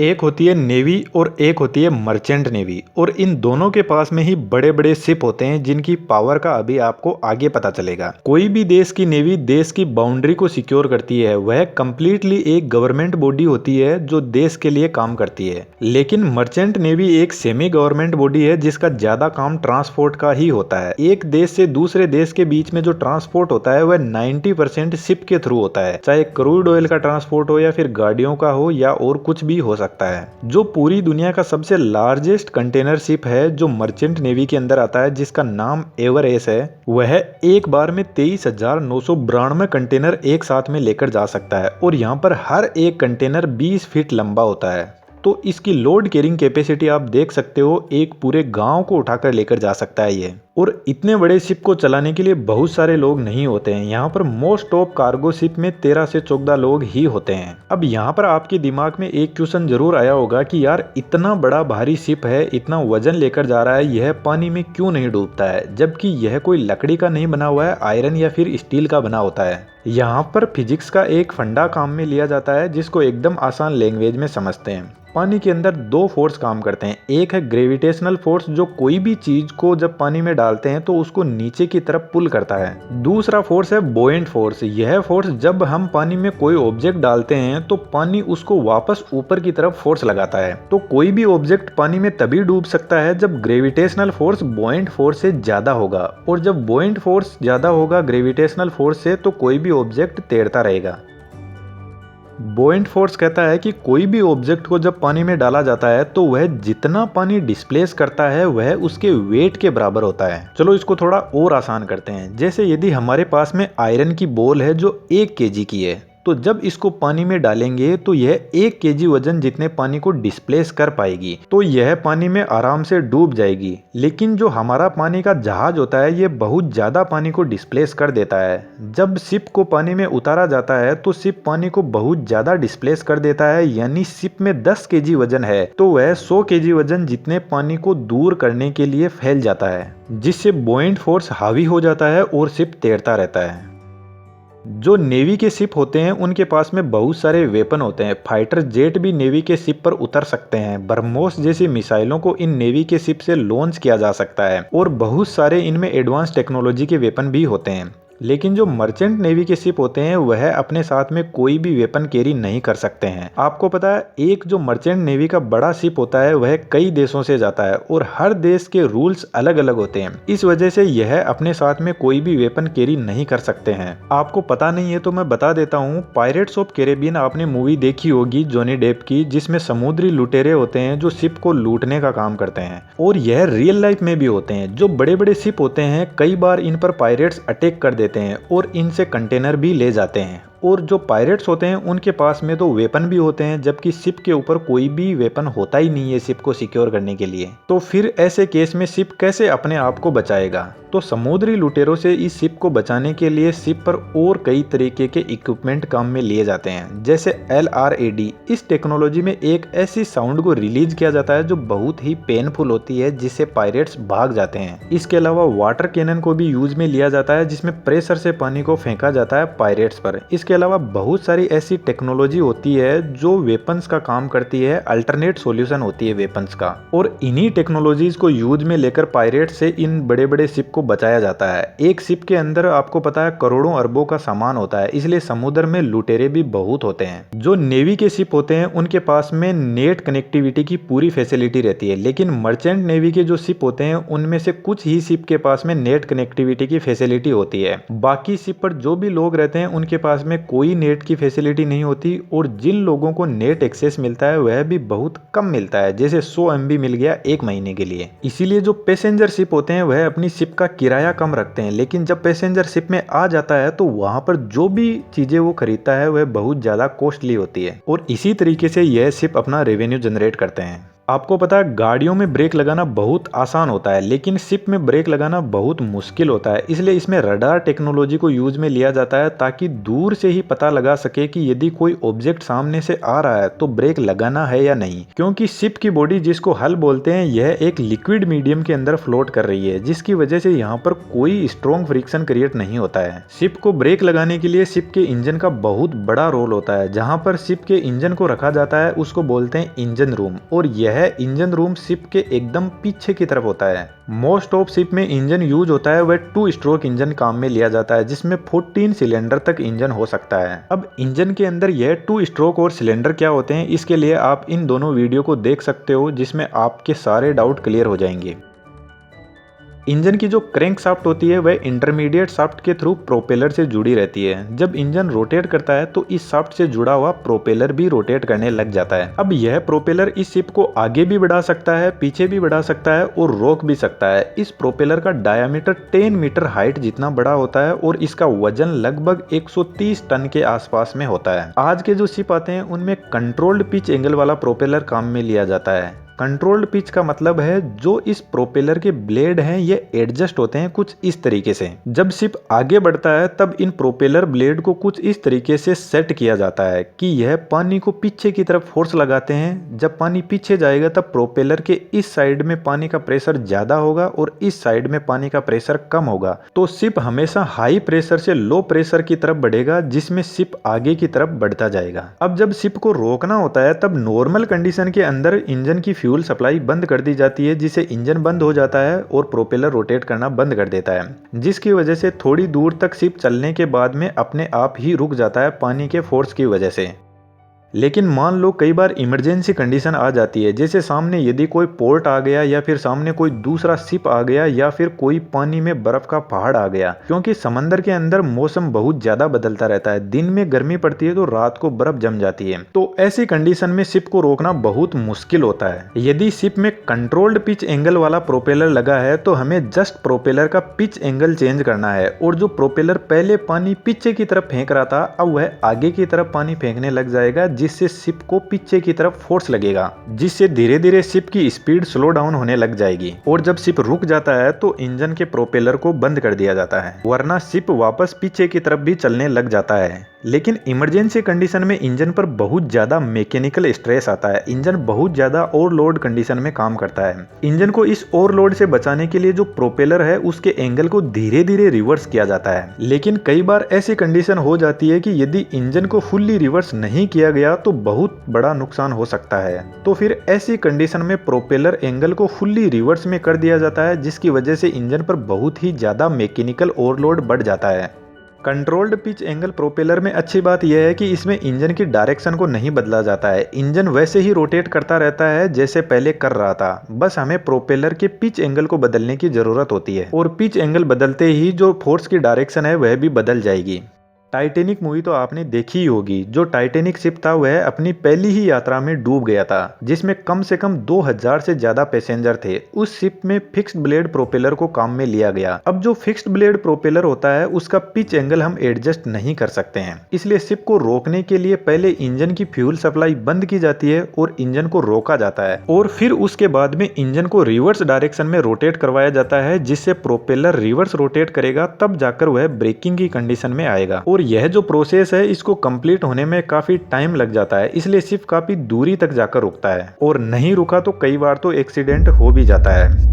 एक होती है नेवी और एक होती है मर्चेंट नेवी, और इन दोनों के पास में ही बड़े बड़े शिप होते हैं जिनकी पावर का अभी आपको आगे पता चलेगा। कोई भी देश की नेवी देश की बाउंड्री को सिक्योर करती है, वह कंप्लीटली एक गवर्नमेंट बॉडी होती है जो देश के लिए काम करती है। लेकिन मर्चेंट नेवी एक सेमी गवर्नमेंट बॉडी है जिसका ज्यादा काम ट्रांसपोर्ट का ही होता है। एक देश से दूसरे देश के बीच में जो ट्रांसपोर्ट होता है वह 90% शिप के थ्रू होता है, चाहे क्रूड ऑयल का ट्रांसपोर्ट हो या फिर गाड़ियों का हो या और कुछ भी हो सकता है। जो पूरी दुनिया का सबसे लार्जेस्ट कंटेनर शिप है जो मर्चेंट नेवी के अंदर आता है, जिसका नाम एवरेस है, वह एक बार में 23,992 कंटेनर एक साथ में लेकर जा सकता है और यहाँ पर हर एक कंटेनर 20 फीट लंबा होता है। तो इसकी लोड कैरिंग कैपेसिटी आप देख सकते हो, एक पूरे गांव को उठाकर लेकर जा सकता है ये। और इतने बड़े शिप को चलाने के लिए बहुत सारे लोग नहीं होते हैं। यहाँ पर मोस्ट ऑफ कार्गो शिप में 13 से 14 लोग ही होते हैं। अब यहाँ पर आपके दिमाग में एक क्वेश्चन जरूर आया होगा कि यार इतना बड़ा भारी शिप है, इतना वजन लेकर जा रहा है, यह पानी में क्यों नहीं डूबता है, जबकि यह कोई लकड़ी का नहीं बना हुआ है, आयरन या फिर स्टील का बना होता है। यहाँ पर फिजिक्स का एक फंडा काम में लिया जाता है जिसको एकदम आसान लैंग्वेज में समझते हैं। पानी के अंदर दो फोर्स काम करते हैं। एक है ग्रेविटेशनल फोर्स जो कोई भी चीज को जब पानी में डालते हैं तो उसको नीचे की तरफ पुल करता है। दूसरा फोर्स है बोएंट फोर्स। यह फोर्स जब हम पानी में कोई ऑब्जेक्ट डालते हैं तो पानी उसको वापस ऊपर की तरफ फोर्स लगाता है। तो कोई भी ऑब्जेक्ट पानी में तभी डूब सकता है जब ग्रेविटेशनल फोर्स बोएंट फोर्स से ज्यादा होगा, और जब बोएंट फोर्स ज्यादा होगा ग्रेविटेशनल फोर्स से तो कोई भी ऑब्जेक्ट तैरता रहेगा। बोएंट फोर्स कहता है कि कोई भी ऑब्जेक्ट को जब पानी में डाला जाता है तो वह जितना पानी डिस्प्लेस करता है वह उसके वेट के बराबर होता है। चलो इसको थोड़ा और आसान करते हैं। जैसे यदि हमारे पास में आयरन की बॉल है जो 1 केजी की है, तो जब इसको पानी में डालेंगे तो यह 1 केजी वजन जितने पानी को डिस्प्लेस कर पाएगी, तो यह पानी में आराम से डूब जाएगी। लेकिन जो हमारा पानी का जहाज होता है ये बहुत ज्यादा पानी को डिस्प्लेस कर देता है। जब शिप को पानी में उतारा जाता है तो शिप पानी को बहुत ज्यादा डिस्प्लेस कर देता है, यानी शिप में 10 केजी वजन है तो वह 100 केजी वजन जितने पानी को दूर करने के लिए फैल जाता है, जिससे बोएंट फोर्स हावी हो जाता है और शिप तैरता रहता है। जो नेवी के शिप होते हैं उनके पास में बहुत सारे वेपन होते हैं। फाइटर जेट भी नेवी के शिप पर उतर सकते हैं। ब्रह्मोस जैसी मिसाइलों को इन नेवी के शिप से लॉन्च किया जा सकता है, और बहुत सारे इनमें एडवांस टेक्नोलॉजी के वेपन भी होते हैं। लेकिन जो मर्चेंट नेवी के शिप होते हैं वह अपने साथ में कोई भी वेपन कैरी नहीं कर सकते हैं। आपको पता है एक जो मर्चेंट नेवी का बड़ा शिप होता है वह कई देशों से जाता है और हर देश के रूल्स अलग अलग होते हैं। इस वजह से यह अपने साथ में कोई भी वेपन कैरी नहीं कर सकते हैं। आपको पता नहीं है तो मैं बता देता हूँ, पायरेट्स ऑफ कैरेबियन आपने मूवी देखी होगी जॉनी डेप की, जिसमें समुद्री लुटेरे होते हैं जो शिप को लूटने का काम करते हैं, और यह रियल लाइफ में भी होते हैं। जो बड़े बड़े शिप होते हैं कई बार इन पर पायरेट्स अटैक कर देते हैं और इनसे कंटेनर भी ले जाते हैं। और जो पायरेट्स होते हैं उनके पास में तो वेपन भी होते हैं, जबकि शिप के ऊपर कोई भी वेपन होता ही नहीं है शिप को सिक्योर करने के लिए। तो फिर ऐसे केस में शिप कैसे अपने आप को बचाएगा? तो समुद्री लुटेरों से इस शिप को बचाने के लिए शिप पर और कई तरीके के इक्विपमेंट काम में लिए जाते हैं, जैसे LRAD। इस टेक्नोलॉजी में एक ऐसी साउंड को रिलीज किया जाता है जो बहुत ही पेनफुल होती है, जिससे पायरेट्स भाग जाते हैं। इसके अलावा वाटर कैनन को भी यूज में लिया जाता है, जिसमें प्रेशर से पानी को फेंका जाता है पायरेट्स पर। इसके अलावा बहुत सारी ऐसी टेक्नोलॉजी होती है जो वेपन्स का काम करती है, अल्टरनेट सॉल्यूशन होती है वेपन्स का, और इन्हीं टेक्नोलॉजीज को यूज में लेकर पायरेट से इन बड़े बड़े शिप को बचाया जाता है। एक शिप के अंदर आपको पता है करोड़ों अरबों का सामान होता है, इसलिए समुद्र में लुटेरे भी बहुत होते हैं। जो नेवी के शिप होते हैं उनके पास में नेट कनेक्टिविटी की पूरी फैसिलिटी रहती है, लेकिन मर्चेंट नेवी के जो शिप होते हैं उनमें से कुछ ही शिप के पास में नेट कनेक्टिविटी की फैसिलिटी होती है। बाकी शिप पर जो भी लोग रहते हैं उनके पास में कोई नेट की फैसिलिटी नहीं होती, और जिन लोगों को नेट एक्सेस मिलता है वह भी बहुत कम मिलता है, जैसे 100 MB मिल गया 1 महीने के लिए। इसीलिए जो पैसेंजर शिप होते हैं वह अपनी शिप का किराया कम रखते हैं, लेकिन जब पैसेंजर शिप में आ जाता है तो वहां पर जो भी चीजें वो खरीदता है वह बहुत ज्यादा कॉस्टली होती है, और इसी तरीके से यह शिप अपना रेवेन्यू जनरेट करते हैं। आपको पता है गाड़ियों में ब्रेक लगाना बहुत आसान होता है, लेकिन शिप में ब्रेक लगाना बहुत मुश्किल होता है। इसलिए इसमें रडार टेक्नोलॉजी को यूज में लिया जाता है ताकि दूर से ही पता लगा सके कि यदि कोई ऑब्जेक्ट सामने से आ रहा है तो ब्रेक लगाना है या नहीं। क्योंकि शिप की बॉडी, जिसको हल बोलते हैं, यह एक लिक्विड मीडियम के अंदर फ्लोट कर रही है, जिसकी वजह से यहाँ पर कोई स्ट्रॉन्ग फ्रिक्शन क्रिएट नहीं होता है। शिप को ब्रेक लगाने के लिए शिप के इंजन का बहुत बड़ा रोल होता है। जहाँ पर शिप के इंजन को रखा जाता है उसको बोलते हैं इंजन रूम, और यह इंजन रूम शिप के एकदम पीछे की तरफ होता है। मोस्ट ऑफ शिप में इंजन यूज होता है वह 2 स्ट्रोक इंजन काम में लिया जाता है, जिसमें 14 सिलेंडर तक इंजन हो सकता है। अब इंजन के अंदर यह 2 स्ट्रोक और सिलेंडर क्या होते हैं, इसके लिए आप इन दोनों वीडियो को देख सकते हो, जिसमें आपके सारे डाउट क्लियर हो जाएंगे। इंजन की जो क्रैंक शाफ्ट होती है वह इंटरमीडिएट शाफ्ट के थ्रू प्रोपेलर से जुड़ी रहती है। जब इंजन रोटेट करता है तो इस शाफ्ट से जुड़ा हुआ प्रोपेलर भी रोटेट करने लग जाता है। अब यह प्रोपेलर इस शिप को आगे भी बढ़ा सकता है, पीछे भी बढ़ा सकता है और रोक भी सकता है। इस प्रोपेलर का डायमीटर 10 मीटर हाइट जितना बड़ा होता है और इसका वजन लगभग 130 टन के आसपास में होता है। आज के जो शिप आते हैं उनमें कंट्रोल्ड पिच एंगल वाला प्रोपेलर काम में लिया जाता है। कंट्रोल्ड पिच का मतलब है जो इस प्रोपेलर के ब्लेड हैं ये एडजस्ट होते हैं कुछ इस तरीके से। जब शिप आगे बढ़ता है तब इन प्रोपेलर ब्लेड को कुछ इस तरीके से सेट किया जाता है कि यह पानी को पीछे की तरफ फोर्स लगाते हैं। जब पानी पीछे जाएगा तब प्रोपेलर के इस साइड में पानी का प्रेशर ज्यादा होगा और इस साइड में पानी का प्रेशर कम होगा, तो शिप हमेशा हाई प्रेशर से लो प्रेशर की तरफ बढ़ेगा, जिसमें शिप आगे की तरफ बढ़ता जाएगा। अब जब शिप को रोकना होता है तब नॉर्मल कंडीशन के अंदर इंजन की फ्यूल सप्लाई बंद कर दी जाती है, जिससे इंजन बंद हो जाता है और प्रोपेलर रोटेट करना बंद कर देता है, जिसकी वजह से थोड़ी दूर तक शिप चलने के बाद में अपने आप ही रुक जाता है पानी के फोर्स की वजह से। लेकिन मान लो कई बार इमरजेंसी कंडीशन आ जाती है, जैसे सामने यदि कोई पोर्ट आ गया या फिर सामने कोई दूसरा शिप आ गया या फिर कोई पानी में बर्फ का पहाड़ आ गया। क्योंकि समंदर के अंदर मौसम बहुत ज्यादा बदलता रहता है, दिन में गर्मी पड़ती है तो रात को बर्फ जम जाती है, तो ऐसी कंडीशन में शिप को रोकना बहुत मुश्किल होता है। यदि शिप में कंट्रोल्ड पिच एंगल वाला प्रोपेलर लगा है तो हमें जस्ट प्रोपेलर का पिच एंगल चेंज करना है, और जो प्रोपेलर पहले पानी पीछे की तरफ फेंक रहा था अब वह आगे की तरफ पानी फेंकने लग जाएगा, जिससे शिप को पीछे की तरफ फोर्स लगेगा, जिससे धीरे धीरे शिप की स्पीड स्लो डाउन होने लग जाएगी। और जब शिप रुक जाता है तो इंजन के प्रोपेलर को बंद कर दिया जाता है, वरना शिप वापस पीछे की तरफ भी चलने लग जाता है। लेकिन इमरजेंसी कंडीशन में इंजन पर बहुत ज्यादा मैकेनिकल स्ट्रेस आता है, इंजन बहुत ज्यादा ओवरलोड कंडीशन में काम करता है। इंजन को इस ओवरलोड से बचाने के लिए जो प्रोपेलर है उसके एंगल को धीरे धीरे रिवर्स किया जाता है। लेकिन कई बार ऐसी कंडीशन हो जाती है कि यदि इंजन को फुल्ली रिवर्स नहीं किया गया तो बहुत बड़ा नुकसान हो सकता है, तो फिर ऐसी कंडीशन में प्रोपेलर एंगल को फुल्ली रिवर्स में कर दिया जाता है, जिसकी वजह से इंजन पर बहुत ही ज्यादा मैकेनिकल ओवरलोड बढ़ जाता है। कंट्रोल्ड पिच एंगल प्रोपेलर में अच्छी बात यह है कि इसमें इंजन की डायरेक्शन को नहीं बदला जाता है, इंजन वैसे ही रोटेट करता रहता है जैसे पहले कर रहा था। बस हमें प्रोपेलर के पिच एंगल को बदलने की जरूरत होती है, और पिच एंगल बदलते ही जो फोर्स की डायरेक्शन है वह भी बदल जाएगी। टाइटैनिक मूवी तो आपने देखी ही होगी। जो टाइटैनिक शिप था वह अपनी पहली ही यात्रा में डूब गया था, जिसमें कम से कम 2000 से ज्यादा पैसेंजर थे। उस शिप में फिक्स्ड ब्लेड प्रोपेलर को काम में लिया गया। अब जो फिक्स्ड ब्लेड प्रोपेलर होता है उसका पिच एंगल हम एडजस्ट नहीं कर सकते हैं, इसलिए शिप को रोकने के लिए पहले इंजन की फ्यूल सप्लाई बंद की जाती है और इंजन को रोका जाता है, और फिर उसके बाद में इंजन को रिवर्स डायरेक्शन में रोटेट करवाया जाता है, जिससे प्रोपेलर रिवर्स रोटेट करेगा, तब जाकर वह ब्रेकिंग की कंडीशन में आएगा। और यह जो प्रोसेस है इसको कंप्लीट होने में काफी टाइम लग जाता है, इसलिए शिप काफी दूरी तक जाकर रुकता है, और नहीं रुका तो कई बार तो एक्सीडेंट हो भी जाता है।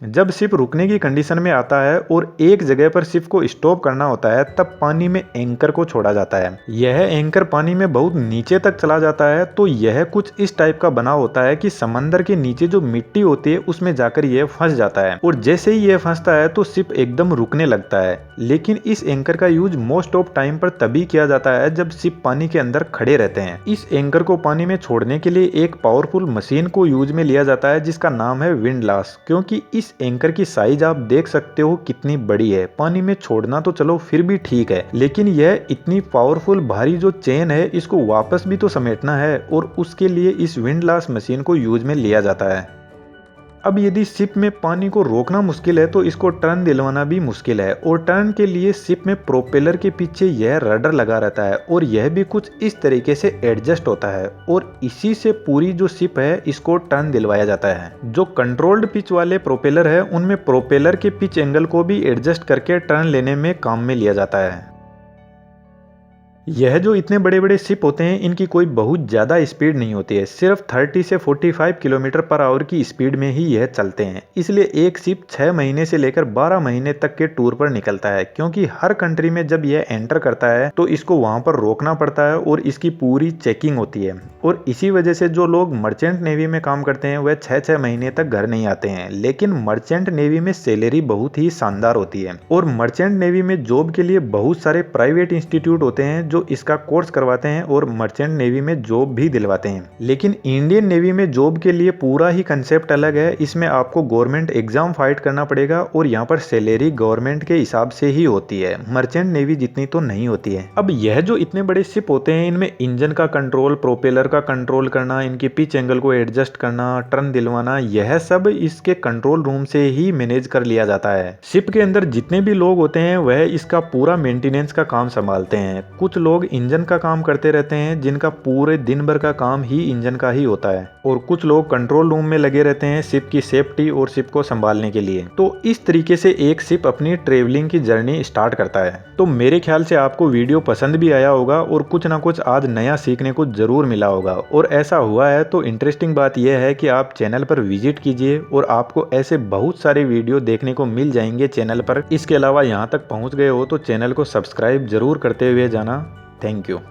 जब शिप रुकने की कंडीशन में आता है और एक जगह पर शिप को स्टॉप करना होता है तब पानी में एंकर को छोड़ा जाता है। यह एंकर पानी में बहुत नीचे तक चला जाता है, तो यह कुछ इस टाइप का बना होता है कि समंदर के नीचे जो मिट्टी होती है उसमें जाकर यह फंस जाता है, और जैसे ही यह फंसता है तो शिप एकदम रुकने लगता है। लेकिन इस एंकर का यूज मोस्ट ऑफ टाइम पर तभी किया जाता है जब शिप पानी के अंदर खड़े रहते हैं। इस एंकर को पानी में छोड़ने के लिए एक पावरफुल मशीन को यूज में लिया जाता है जिसका नाम है विंडलास, क्योंकि इस एंकर की साइज आप देख सकते हो कितनी बड़ी है। पानी में छोड़ना तो चलो फिर भी ठीक है, लेकिन यह इतनी पावरफुल भारी जो चेन है इसको वापस भी तो समेटना है, और उसके लिए इस विंडलास मशीन को यूज में लिया जाता है। अब यदि शिप में पानी को रोकना मुश्किल है तो इसको टर्न दिलवाना भी मुश्किल है, और टर्न के लिए शिप में प्रोपेलर के पीछे यह रडर लगा रहता है और यह भी कुछ इस तरीके से एडजस्ट होता है और इसी से पूरी जो शिप है इसको टर्न दिलवाया जाता है। जो कंट्रोल्ड पिच वाले प्रोपेलर है उनमें प्रोपेलर के पिच एंगल को भी एडजस्ट करके टर्न लेने में काम में लिया जाता है। यह जो इतने बड़े बड़े शिप होते हैं इनकी कोई बहुत ज़्यादा स्पीड नहीं होती है, सिर्फ 30 से 45 किलोमीटर पर आवर की स्पीड में ही यह चलते हैं। इसलिए एक शिप 6 महीने से लेकर 12 महीने तक के टूर पर निकलता है, क्योंकि हर कंट्री में जब यह एंटर करता है तो इसको वहां पर रोकना पड़ता है और इसकी पूरी चेकिंग होती है। और इसी वजह से जो लोग मर्चेंट नेवी में काम करते हैं वह 6-6 महीने तक घर नहीं आते हैं। लेकिन मर्चेंट नेवी में सैलरी बहुत ही शानदार होती है और मर्चेंट नेवी में जॉब के लिए बहुत सारे प्राइवेट इंस्टीट्यूट होते हैं जो इसका कोर्स करवाते हैं और मर्चेंट नेवी में जॉब भी दिलवाते हैं। लेकिन इंडियन नेवी में जॉब के लिए पूरा ही कंसेप्ट अलग है। इसमें आपको गवर्नमेंट एग्जाम फाइट करना पड़ेगा और यहाँ पर सैलरी गवर्नमेंट के हिसाब से ही होती है, मर्चेंट नेवी जितनी तो नहीं होती है। अब यह जो इतने बड़े शिप होते हैं इनमें इंजन का कंट्रोल, प्रोपेलर का कंट्रोल करना, इनकी पिच एंगल को एडजस्ट करना, टर्न दिलवाना, यह सब इसके कंट्रोल रूम से ही मैनेज कर लिया जाता है। शिप के अंदर जितने भी लोग होते हैं वह इसका पूरा मेंटेनेंस का काम संभालते हैं। कुछ लोग इंजन का काम करते रहते हैं जिनका पूरे दिन भर का काम ही इंजन का ही होता है, और कुछ लोग कंट्रोल रूम में लगे रहते हैं शिप की सेफ्टी और शिप को संभालने के लिए। तो इस तरीके से एक शिप अपनी ट्रेवलिंग की जर्नी स्टार्ट करता है। तो मेरे ख्याल से आपको वीडियो पसंद भी आया होगा और कुछ ना कुछ आज नया सीखने को जरूर मिला होगा। और ऐसा हुआ है तो इंटरेस्टिंग बात यह है कि आप चैनल पर विजिट कीजिए और आपको ऐसे बहुत सारे वीडियो देखने को मिल जाएंगे चैनल पर। इसके अलावा यहाँ तक पहुँच गए हो तो चैनल को सब्सक्राइब जरूर करते हुए जाना। Thank you.